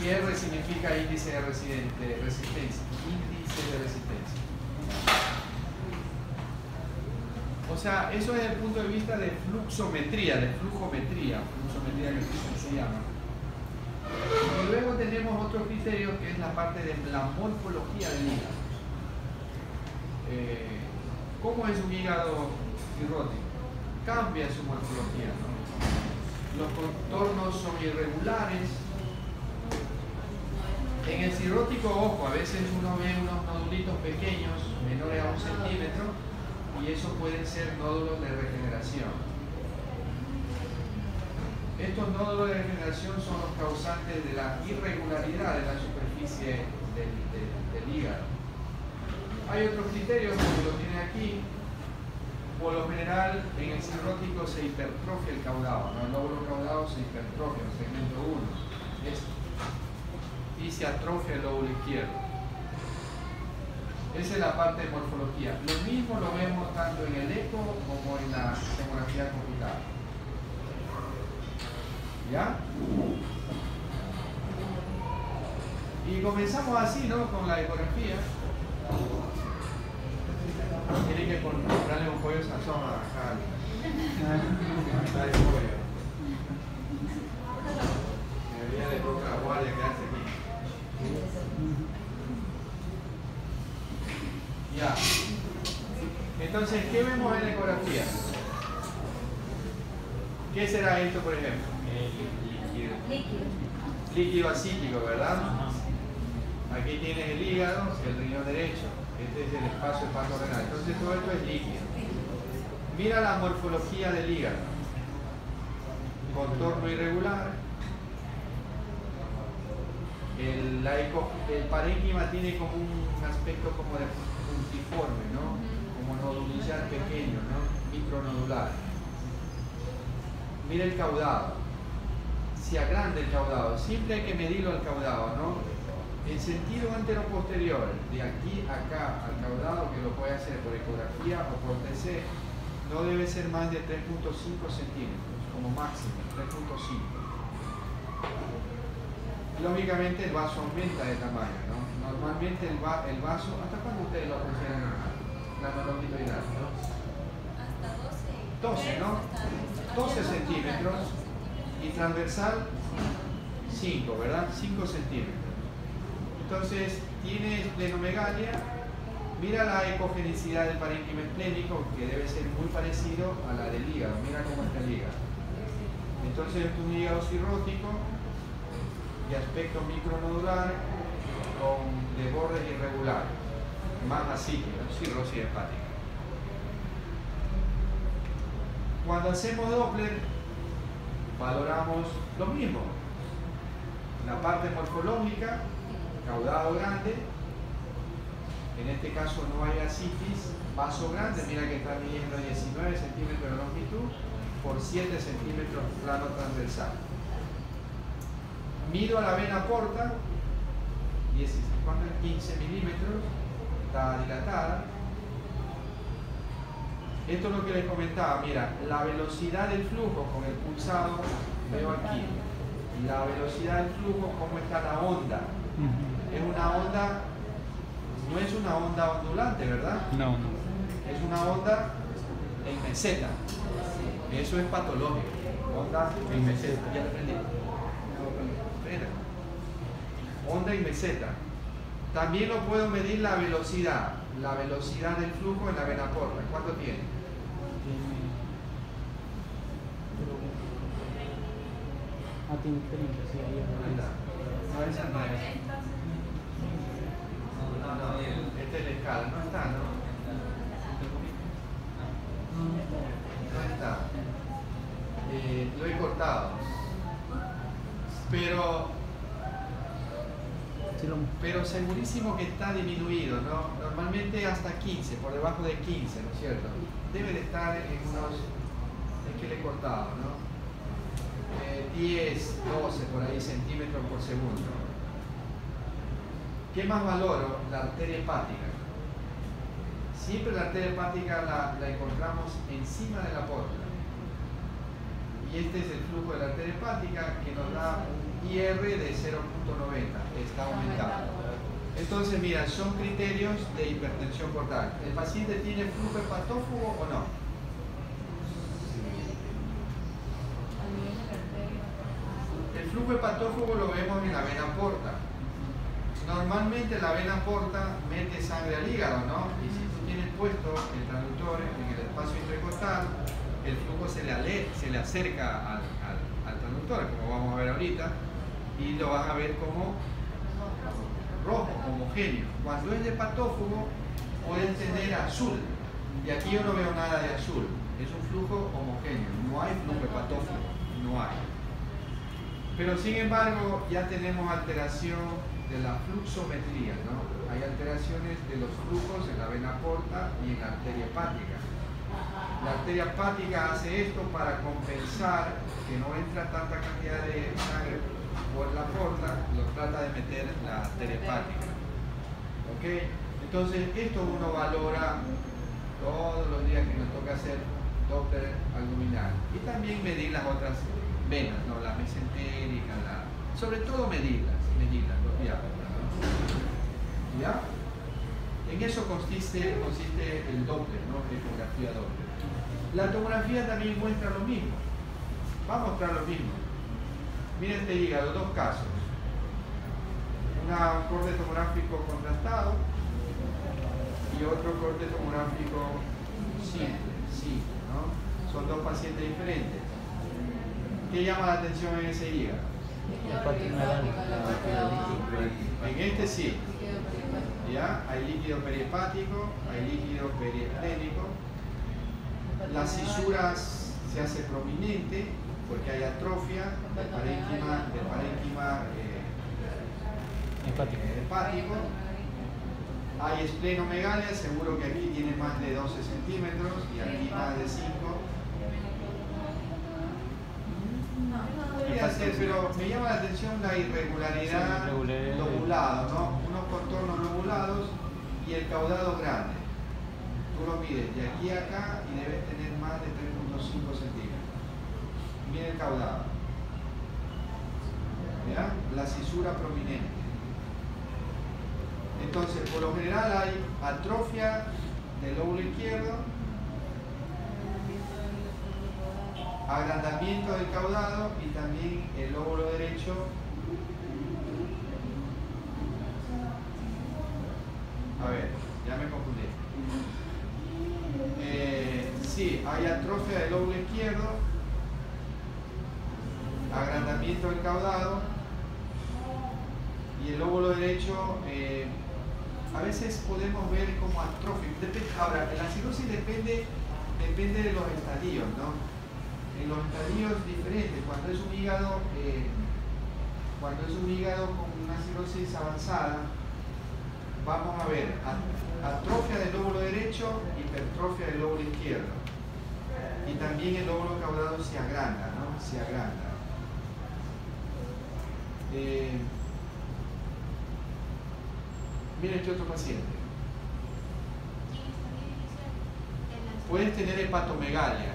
Y R significa índice de resistencia. Índice de resistencia. O sea, eso desde el punto de vista de fluxometría, de flujometría que se llama. Y luego tenemos otro criterio que es la parte de la morfología del hígado. ¿Cómo es un hígado cirrótico? Cambia su morfología, ¿no? Los contornos son irregulares. En el cirrótico, ojo, a veces uno ve unos nodulitos pequeños, menores a 1 centímetro, y eso pueden ser nódulos de regeneración. Estos nódulos de regeneración son los causantes de la irregularidad de la superficie del hígado. Hay otros criterios, como lo tiene aquí. Por lo general, en el cirrótico se hipertrofia el caudado, ¿no? El lóbulo caudado se hipertrofia, el segmento 1. Y se atrofia el lóbulo izquierdo. Esa es la parte de morfología. Lo mismo lo vemos tanto en el eco como en la tomografía computada. ¿Ya? Y comenzamos así, ¿no? Con la ecografía. Tiene que comprarle un pollo sazón acá. Está el pollo. Debería de tocar la guardia que hace aquí. Ya. Entonces, ¿qué vemos en la ecografía? ¿Qué será esto, por ejemplo? Líquido acítico, ¿verdad? Aquí tienes el hígado, el riñón derecho. Este es el espacio hepatorenal. Entonces todo esto es líquido. Mira la morfología del hígado. Contorno irregular. El parénquima tiene como un aspecto como de puntiforme, ¿no? Como nodulillar pequeño, ¿no? Micronodular. Mira el caudado. Se agranda el caudado. Siempre hay que medirlo al caudado, ¿no? En sentido antero-posterior, de aquí a acá al caudado, que lo puede hacer por ecografía o por TC, no debe ser más de 3.5 centímetros, como máximo, 3.5. Lógicamente el vaso aumenta de tamaño, ¿no? Normalmente el vaso, ¿hasta cuándo ustedes lo consideran la longitudinal? Hasta 12. 12, ¿no? 12 centímetros y transversal 5, ¿verdad? 5 centímetros. Entonces, tienes esplenomegalia, mira la ecogenicidad del parénquima esplénico, que debe ser muy parecido a la del hígado, mira cómo está el hígado. Entonces, es un hígado cirrótico, de aspecto micronodular, de bordes irregulares, más así, ¿no? Cirrosis hepática. Cuando hacemos Doppler, valoramos lo mismo, la parte morfológica, caudado grande, en este caso no hay ascitis, vaso grande, mira que está midiendo 19 centímetros de longitud por 7 centímetros plano transversal. Mido a la vena porta, 15 milímetros, está dilatada. Esto es lo que les comentaba, mira, la velocidad del flujo con el pulsado, veo aquí, la velocidad del flujo, cómo está la onda. Es una onda, no es una onda ondulante, ¿verdad? No. Es una onda en meseta. Eso es patológico. Onda en meseta. Ya lo aprendí. Onda en meseta. También lo puedo medir la velocidad del flujo en la vena porta. ¿Cuánto tiene? Tiene 30, sí, ahí no, esa no es. No, esta es la escala. No está, ¿no? No está. Lo he cortado. Pero segurísimo que está disminuido, ¿no? Normalmente hasta 15, por debajo de 15, ¿no es cierto? Debe de estar en unos, es que le he cortado, ¿no? 10, 12 por ahí centímetros por segundo. ¿Qué más valoro? La arteria hepática. Siempre la arteria hepática la encontramos encima de la porta. Y este es el flujo de la arteria hepática que nos da un y R de 0.90, está aumentado. Entonces, mira, son criterios de hipertensión portal. ¿El paciente tiene flujo hepatófago o no? El flujo hepatófago lo vemos en la vena porta. Normalmente la vena porta mete sangre al hígado, ¿no? Y si tú tienes puesto el transductor en el espacio intercostal, el flujo se le acerca al transductor, como vamos a ver ahorita, y lo vas a ver como rojo, homogéneo. Cuando es de hepatófago, puedes tener azul. Y aquí yo no veo nada de azul. Es un flujo homogéneo. No hay flujo hepatófago. No hay. Pero sin embargo, ya tenemos alteración de la fluxometría, ¿no? Hay alteraciones de los flujos en la vena porta y en la arteria hepática. La arteria hepática hace esto para compensar que no entra tanta cantidad de sangre por la porta, lo trata de meter en la arteria hepática. ¿Ok? Entonces, esto uno valora todos los días que nos toca hacer Doppler abdominal. Y también medir las otras venas, ¿no? La mesentérica, sobre todo medirlas, los diámetros, ¿no? ¿Ya? En eso consiste el Doppler, ¿no? Ecografía Doppler. La tomografía también muestra lo mismo. Va a mostrar lo mismo. Miren este hígado, dos casos. Un corte tomográfico contrastado y otro corte tomográfico simple, ¿no? Son dos pacientes diferentes. ¿Qué llama la atención en ese hígado? En este sí. ¿Ya? Hay líquido perihepático, hay líquido periesténico. Las cisuras se hace prominente porque hay atrofia del parénquima hepático. Hay esplenomegalia, seguro que aquí tiene más de 12 centímetros y aquí más de 5. Podría ser, pero me llama la atención la irregularidad lobulado, ¿no? Unos contornos lobulados y el caudado grande. Tú lo mides de aquí a acá y debes tener más de 3.5 centímetros. Mira el caudado. ¿Ya? La cisura prominente. Entonces, por lo general hay atrofia del lóbulo izquierdo, agrandamiento del caudado y también el lóbulo derecho a ver, ya me confundí. Sí, hay atrofia del lóbulo izquierdo, agrandamiento del caudado y el lóbulo derecho a veces podemos ver como atrofia. Ahora, la cirrosis depende de los estadios, ¿no? En los estadios diferentes, cuando es un hígado con una cirrosis avanzada, vamos a ver atrofia del lóbulo derecho, hipertrofia del lóbulo izquierdo. Y también el lóbulo caudado se agranda, ¿no? Se agranda. Miren este otro paciente. Puedes tener hepatomegalia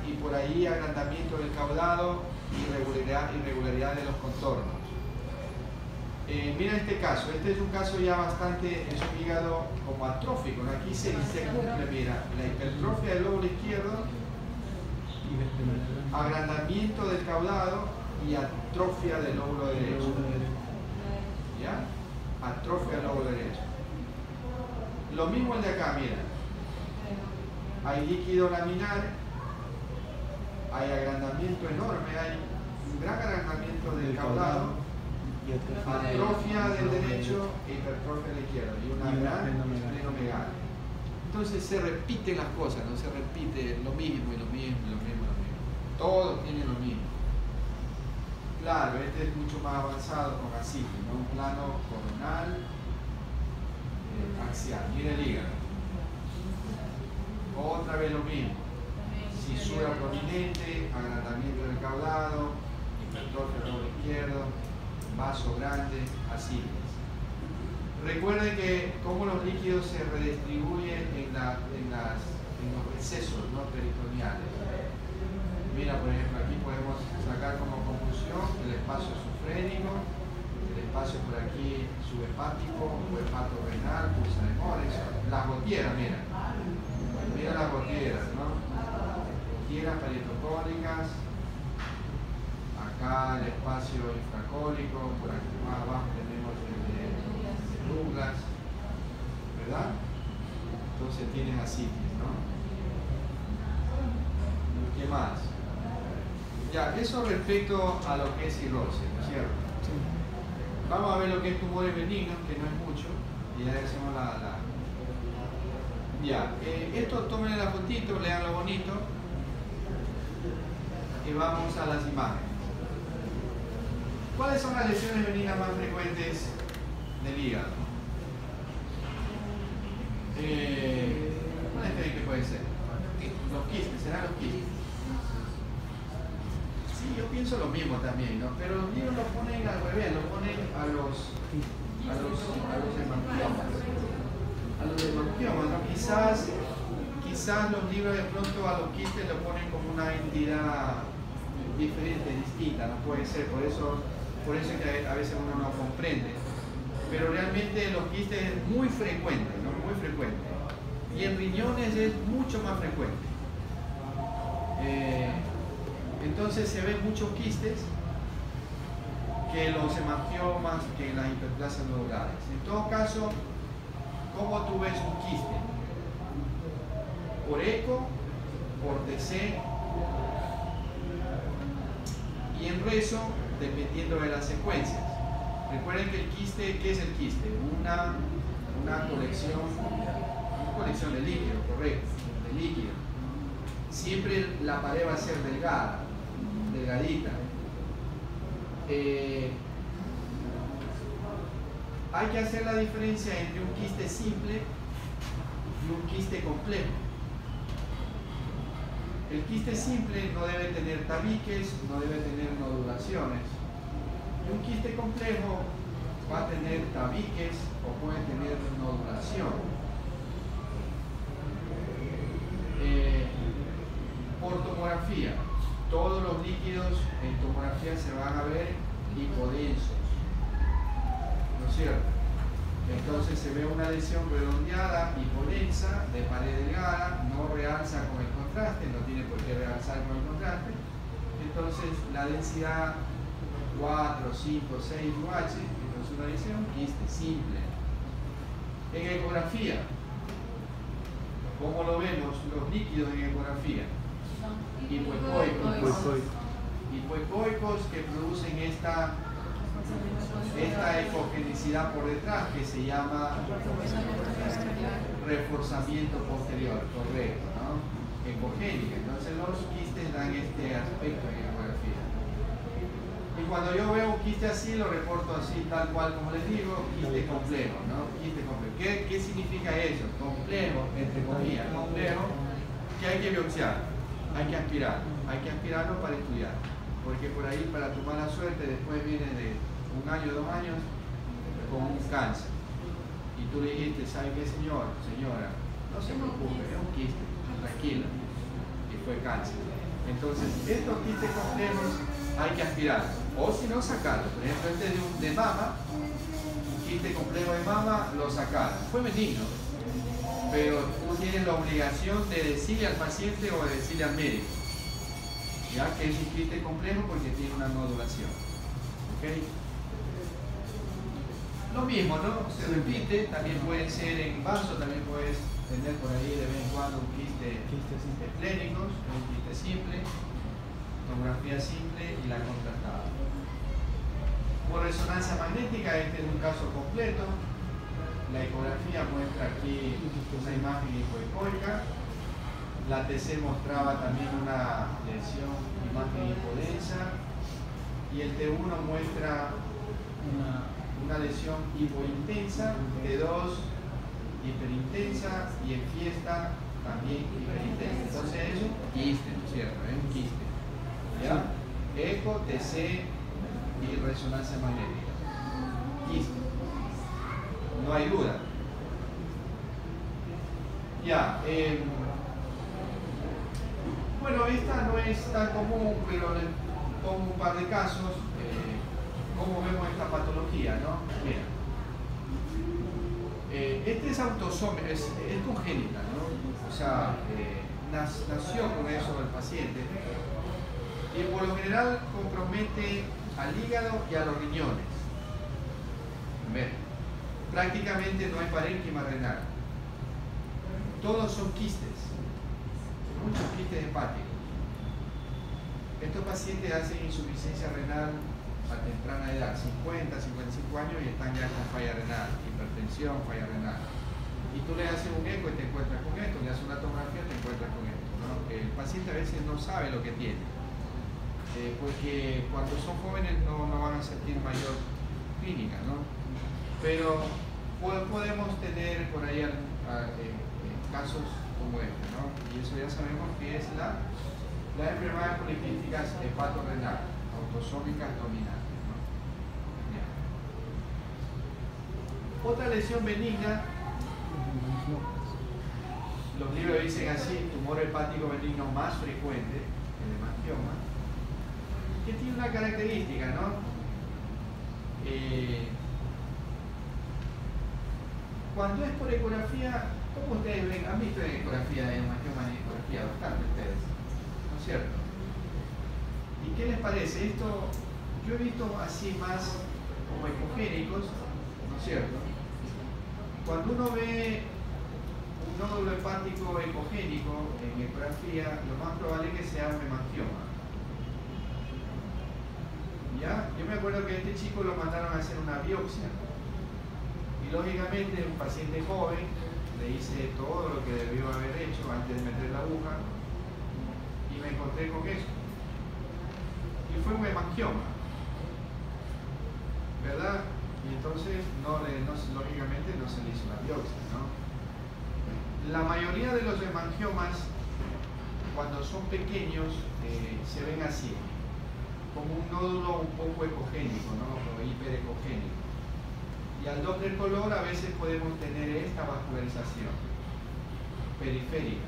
y por ahí agrandamiento del caudado y irregularidad de los contornos. Mira este caso, este es un caso ya bastante, es un hígado como atrófico, ¿no? Aquí se cumple, mira, la hipertrofia del lóbulo izquierdo, agrandamiento del caudado y atrofia del lóbulo derecho. ¿Ya? Atrofia del lóbulo derecho. Lo mismo el de acá, mira. Hay líquido laminar, hay agrandamiento enorme, hay un gran agrandamiento del caudado, atrofia del derecho e hipertrofia del izquierdo y una gran esplenomegalia. Entonces se repiten las cosas, no se repite lo mismo y lo mismo y lo mismo y lo mismo. Todos tienen lo mismo. Claro, este es mucho más avanzado con así, ¿no? Un plano coronal, axial. Mira el hígado. Otra vez lo mismo. Cisura prominente, agrandamiento del caudado, hipertrofia del lóbulo izquierdo, vaso grande, así. Recuerden que cómo los líquidos se redistribuyen en los recesos, ¿no? Peritoneales. Mira, por ejemplo, aquí podemos sacar como conclusión el espacio sufrénico, el espacio por aquí subhepático o hepatorrenal, pulsa de Moritz, las gotieras, mira. Mira las gotieras, ¿no? Gotieras parietocólicas, acá el espacio infracólico, por aquí más abajo tenemos el de Douglas, ¿verdad? Entonces tienen asitis, ¿no? ¿Qué más? Ya, eso respecto a lo que es cirrosis, ¿no es cierto? Sí. Vamos a ver lo que es tumores benignos, que no es mucho, y ya hacemos la... Ya, esto tomen la fotito, leanlo bonito, y vamos a las imágenes. ¿Cuáles son las lesiones benignas más frecuentes del hígado? ¿Cuáles creen que pueden ser? Los quistes, serán los quistes. Sí, yo pienso lo mismo también, ¿no? Pero los libros lo ponen al revés, lo ponen a los hemangiomas. A los hemangiomas, ¿no? Quizás los libros de pronto a los quistes lo ponen como una entidad diferente, distinta, no puede ser, por eso es que a veces uno no comprende. Pero realmente los quistes es muy frecuente, ¿no? Muy frecuente. Y en riñones es mucho más frecuente. Entonces se ven muchos quistes que los hemangiomas, que las hiperplasias nodulares. En todo caso, ¿cómo tú ves un quiste? Por eco, por TC y en rezo, dependiendo de las secuencias. Recuerden que el quiste, ¿qué es el quiste? Una colección de líquido, correcto, de líquido. Siempre la pared va a ser delgada, delgadita. Hay que hacer la diferencia entre un quiste simple y un quiste complejo. El quiste simple no debe tener tabiques, no debe tener nodulaciones. Y un quiste complejo va a tener tabiques o puede tener nodulación. Por tomografía, todos los líquidos en tomografía se van a ver hipodensos, ¿no es cierto? Entonces se ve una lesión redondeada, hipodensa, de pared delgada, no realza con el contraste, no tiene por qué realzar con el contraste. Entonces la densidad 4, 5, 6 UH, entonces una lesión quiste simple. En ecografía, ¿cómo lo vemos? Los líquidos en ecografía. Hipoecoicos que producen esta ecogenicidad por detrás que se llama reforzamiento posterior, correcto, ¿no? Ecogénica. Entonces los quistes dan este aspecto en ecografía. Y cuando yo veo un quiste así, lo reporto así, tal cual como les digo, quiste complejo, ¿no? Quiste complejo. ¿Qué significa eso? Complejo, entre comillas, complejo, que hay que biopsiar. Hay que aspirarlo para estudiar, porque por ahí para tu mala suerte después viene de 1 año, 2 años con un cáncer y tú le dijiste, ¿sabe qué señora? No se preocupe, es un quiste, tranquilo, y fue cáncer. Entonces estos quistes complejos hay que aspirarlos, o si no sacarlos. Por ejemplo, este de mama, un quiste complejo de mama, lo sacaron, fue benigno, pero tú tienes la obligación de decirle al paciente o de decirle al médico, ya que es un quiste complejo porque tiene una nodulación. ¿Okay? Lo mismo, ¿no? Se repite, también puede ser en vaso, también puedes tener por ahí de vez en cuando un quiste esplénicos, un quiste simple, tomografía simple y la contrastada. Por resonancia magnética, este es un caso completo. La ecografía muestra aquí una imagen hipoecoica. La TC mostraba también una lesión, imagen hipodensa. Y el T1 muestra una lesión hipointensa, T2 hiperintensa y en fiesta también hiperintensa. Entonces es un quiste, ¿no es cierto? Es un quiste. ¿Ya? Eco, TC y resonancia magnética. Quiste. No hay duda. Ya. Bueno, esta no es tan común, pero les pongo un par de casos. ¿Cómo vemos esta patología, no? Mira. Este es autosómico, es congénita, ¿no? O sea, nació con eso el paciente. Y por lo general compromete al hígado y a los riñones. ¿Ven? Prácticamente no hay parénquima renal. Todos son quistes, muchos quistes hepáticos. Estos pacientes hacen insuficiencia renal a temprana edad, 50, 55 años, y están ya con falla renal, hipertensión, falla renal. Y tú le haces un eco y te encuentras con esto, le haces una tomografía y te encuentras con esto, ¿no? El paciente a veces no sabe lo que tiene, porque cuando son jóvenes no van a sentir mayor clínica, ¿no? Pero podemos tener por ahí casos como este, ¿no? Y eso ya sabemos que es las enfermedades poliquísticas hepatorrenales, autosómicas dominantes, ¿no? Otra lesión benigna, los libros dicen así: tumor hepático benigno más frecuente, el hemangioma, que tiene una característica, ¿no? Cuando es por ecografía, ¿cómo ustedes ven? ¿Han visto ecografía de hemangioma en ecografía? Bastante ustedes, ¿no es cierto? ¿Y qué les parece? Esto yo he visto así más como ecogénicos, ¿no es cierto? Cuando uno ve un nódulo hepático ecogénico en ecografía, lo más probable es que sea un hemangioma. ¿Ya? Yo me acuerdo que a este chico lo mandaron a hacer una biopsia. Y lógicamente un paciente joven, le hice todo lo que debió haber hecho antes de meter la aguja y me encontré con eso. Y fue un hemangioma, ¿verdad? Y entonces lógicamente no se le hizo la biopsia, ¿no? La mayoría de los hemangiomas, cuando son pequeños, se ven así, como un nódulo un poco ecogénico, ¿no? O hiperecogénico. Y al doble color a veces podemos tener esta vascularización periférica.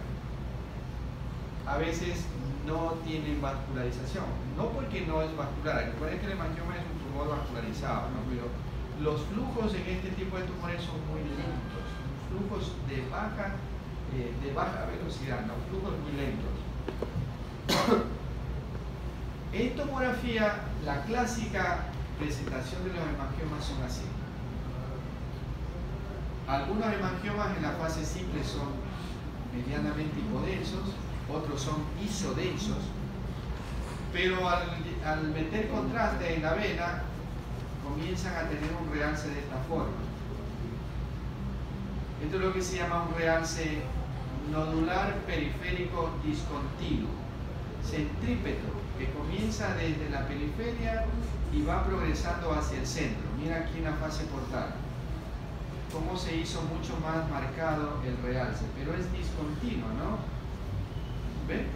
A veces no tienen vascularización, no porque no es vascular. Recuerden que el hemangioma es un tumor vascularizado, ¿no? Pero los flujos en este tipo de tumores son muy lentos, flujos de baja velocidad, ¿no? Flujos muy lentos. En tomografía, la clásica presentación de los hemangiomas son así. Algunos hemangiomas en la fase simple son medianamente hipodensos, otros son isodensos, pero al meter contraste en la vena comienzan a tener un realce de esta forma. Esto es lo que se llama un realce nodular periférico discontinuo, centrípeto, que comienza desde la periferia y va progresando hacia el centro. Mira aquí en la fase portal cómo se hizo mucho más marcado el realce, pero es discontinuo, ¿no? ¿Ven?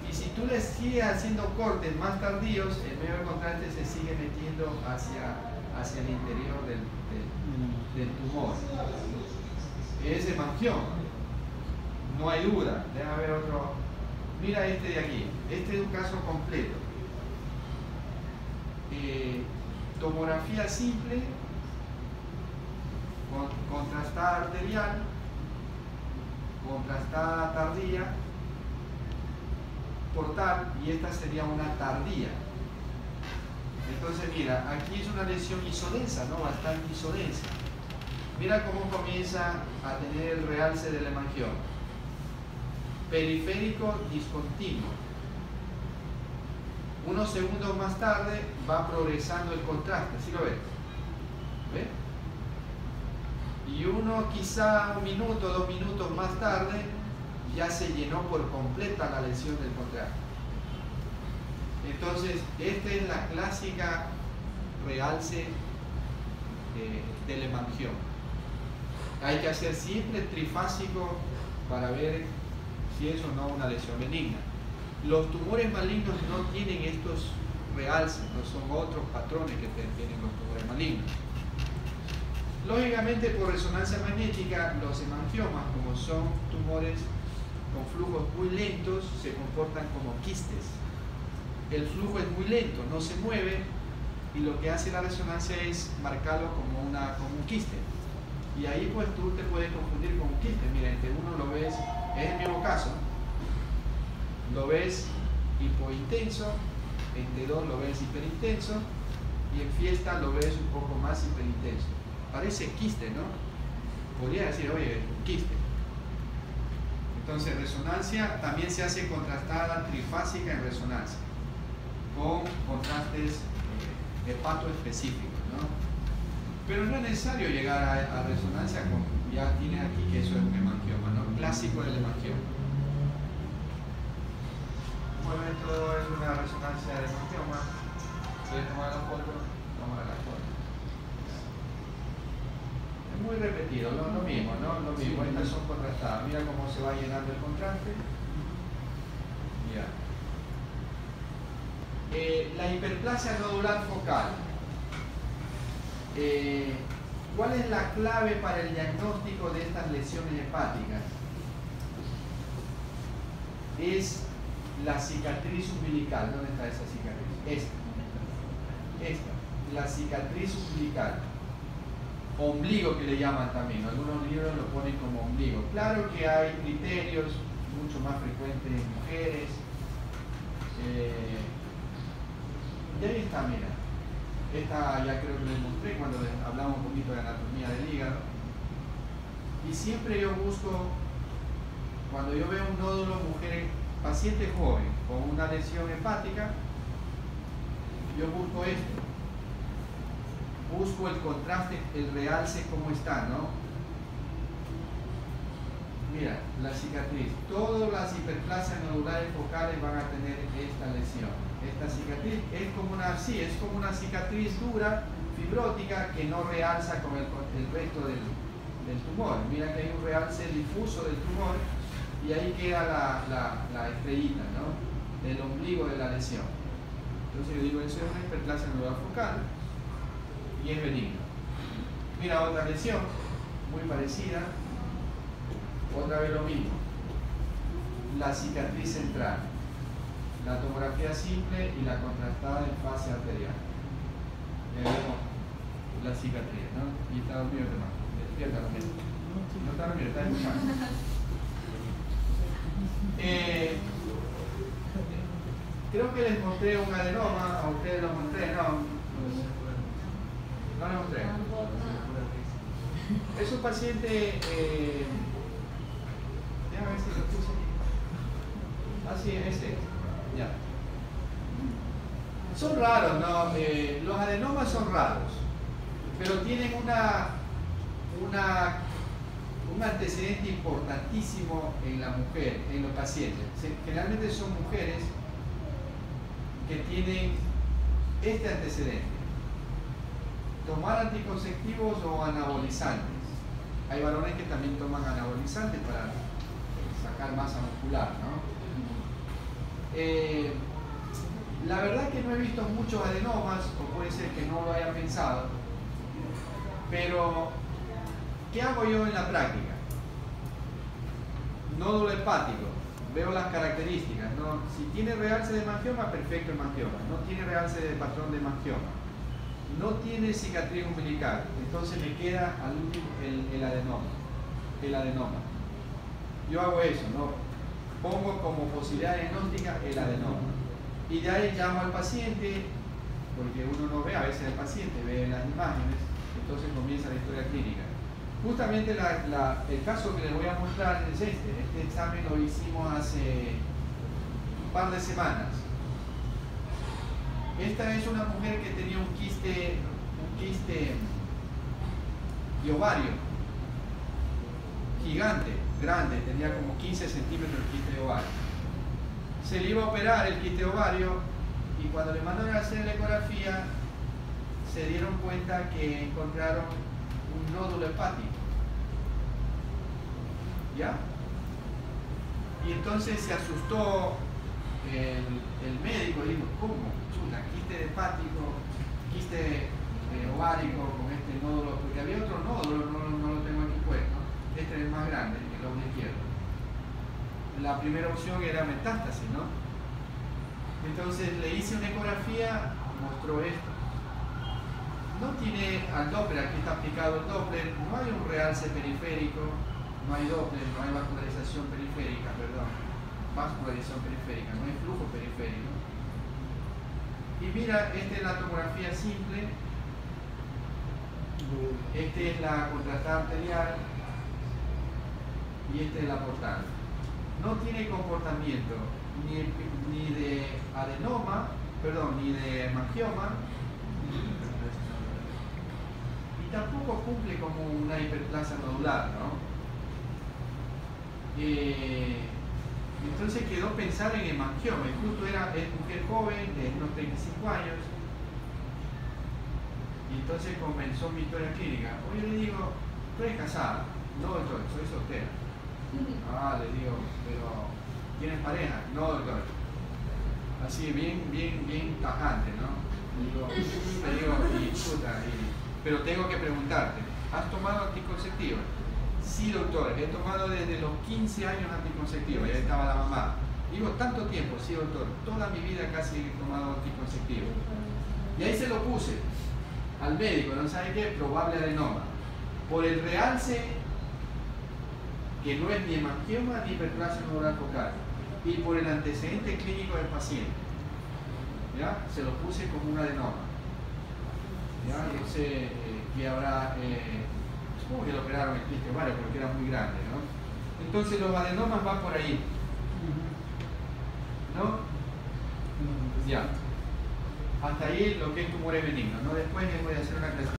Y si tú le sigues haciendo cortes más tardíos, el medio de contraste se sigue metiendo hacia el interior del tumor. Es hemangioma, no hay duda. Déjame ver otro. Mira este de aquí, este es un caso completo. Tomografía simple, contrastada arterial, contrastada tardía, portal, y esta sería una tardía. Entonces mira, aquí es una lesión isodensa, ¿no? Bastante isodensa. Mira cómo comienza a tener el realce del hemangioma. Periférico discontinuo. Unos segundos más tarde va progresando el contraste, ¿sí lo ves? ¿Ves? Y quizá 1 minuto, 2 minutos más tarde, ya se llenó por completa la lesión del contraste. Entonces, esta es la clásica realce del hemangioma. Hay que hacer siempre trifásico para ver si es o no una lesión benigna. Los tumores malignos no tienen estos realces, no son otros patrones que tienen los tumores malignos. Lógicamente, por resonancia magnética, los hemangiomas, como son tumores con flujos muy lentos se comportan como quistes. El flujo es muy lento, no se mueve, y lo que hace la resonancia es marcarlo como un quiste. Y ahí pues tú te puedes confundir con un quiste. Mira, entre uno lo ves, es el mismo caso, lo ves hipointenso, entre dos lo ves hiperintenso, y en fiesta lo ves un poco más hiperintenso. Parece quiste, ¿no? Podría decir, oye, es un quiste. Entonces, resonancia también se hace contrastada trifásica en resonancia, con contrastes hepatoespecíficos, ¿no? Pero no es necesario llegar a resonancia con, ya tiene aquí que eso es un hemangioma, ¿no? Clásico del hemangioma. Bueno, esto es una resonancia de hemangioma. ¿Quieres tomar la foto? Toma la foto. Es muy repetido, lo mismo, ¿no? Lo mismo, estas son contrastadas. Mira cómo se va llenando el contraste. Ya. La hiperplasia nodular focal. ¿Cuál es la clave para el diagnóstico de estas lesiones hepáticas? Es la cicatriz umbilical. ¿Dónde está esa cicatriz? Esta. La cicatriz umbilical. Ombligo, que le llaman también. Algunos libros lo ponen como ombligo. Claro que hay criterios mucho más frecuentes en mujeres. Y ahí está, mira. Esta ya creo que les mostré cuando hablamos un poquito de anatomía del hígado. Y siempre yo busco, cuando yo veo un nódulo, mujer, paciente joven con una lesión hepática, yo busco esto. Busco el contraste, el realce, cómo está, ¿no? Mira, la cicatriz. Todas las hiperplasias nodulares focales van a tener esta lesión. Esta cicatriz es como una, sí, es como una cicatriz dura, fibrótica, que no realza con el resto del tumor. Mira que hay un realce difuso del tumor y ahí queda la estrellita, ¿no? El ombligo de la lesión. Entonces yo digo, eso es una hiperplasia nodular focal y es benigno. Mira otra lesión, muy parecida, otra vez lo mismo. La cicatriz central. La tomografía simple y la contrastada en fase arterial. Ya vemos la cicatriz, ¿no? Y está dormido, hermano. Despierta, dormido. No está dormido, está escuchando. Creo que les mostré un adenoma, a ustedes lo mostré, no. No les mostré. Es un paciente. Déjame ver si lo puse aquí. Así es, ya. Son raros, ¿no? Los adenomas son raros, pero tienen un antecedente importantísimo en la mujer, en los pacientes. Generalmente son mujeres que tienen este antecedente: tomar anticonceptivos o anabolizantes. Hay varones que también toman anabolizantes para sacar masa muscular, ¿no? La verdad es que no he visto muchos adenomas, o puede ser que no lo haya pensado, pero ¿qué hago yo en la práctica? Nódulo hepático, veo las características, ¿no? Si tiene realce de hemangioma, perfecto hemangioma. No tiene realce de patrón de hemangioma. No tiene cicatriz umbilical, entonces me queda al último el adenoma. Yo hago eso, ¿no? Pongo como posibilidad diagnóstica el adenoma. Y de ahí llamo al paciente, porque uno no ve a veces al paciente, ve las imágenes, entonces comienza la historia clínica. Justamente el caso que les voy a mostrar es este examen lo hicimos hace un par de semanas. Esta es una mujer que tenía un quiste de ovario gigante, grande, tenía como 15 centímetros el quiste de ovario. Se le iba a operar el quiste de ovario y cuando le mandaron a hacer la ecografía se dieron cuenta que encontraron un nódulo hepático. ¿Ya? Y entonces se asustó el médico y dijo, ¿cómo? Chula, quiste hepático, quiste ovárico con este nódulo, porque había otro nódulo, no lo tengo aquí puesto, este es el más grande, el lóbulo izquierdo. la primera opción era metástasis, ¿no? Entonces le hice una ecografía, mostró esto. No tiene al Doppler, aquí está aplicado el Doppler, no hay un realce periférico, no hay Doppler, no hay vascularización periférica, perdón, vascularización periférica, no hay flujo periférico. Y mira, esta es la tomografía simple, esta es la contrastada arterial y esta es la portal. No tiene comportamiento ni de adenoma, perdón, ni de hemangioma, y tampoco cumple como una hiperplasia nodular, ¿no? Entonces quedó pensar en hemangioma, y justo es mujer joven de unos 35 años, y entonces comenzó mi historia clínica. Hoy le digo, ¿tú eres casada? No, doctor, soy soltera. Ah, le digo, pero ¿tienes pareja? No, doctor. Así, bien tajante, ¿no? Le digo, pero tengo que preguntarte, ¿has tomado anticonceptivos? Sí, doctor, he tomado desde los 15 años anticonceptivos, ya estaba la mamá. Digo, ¿tanto tiempo? Sí, doctor, toda mi vida casi he tomado anticonceptivos. Y ahí se lo puse al médico, ¿no sabe qué? Probable adenoma. Por el realce, que no es ni hemangioma ni hiperplasia nodular focal, y por el antecedente clínico del paciente, ¿ya? Se lo puse como un adenoma. ¿Ya? No sé qué habrá, supongo que lo operaron en quiste ovario porque era muy grande, ¿no? Entonces los adenomas van por ahí, ¿no? Ya. Hasta ahí lo que es tumores benignos, ¿no? Después les voy a hacer una clase.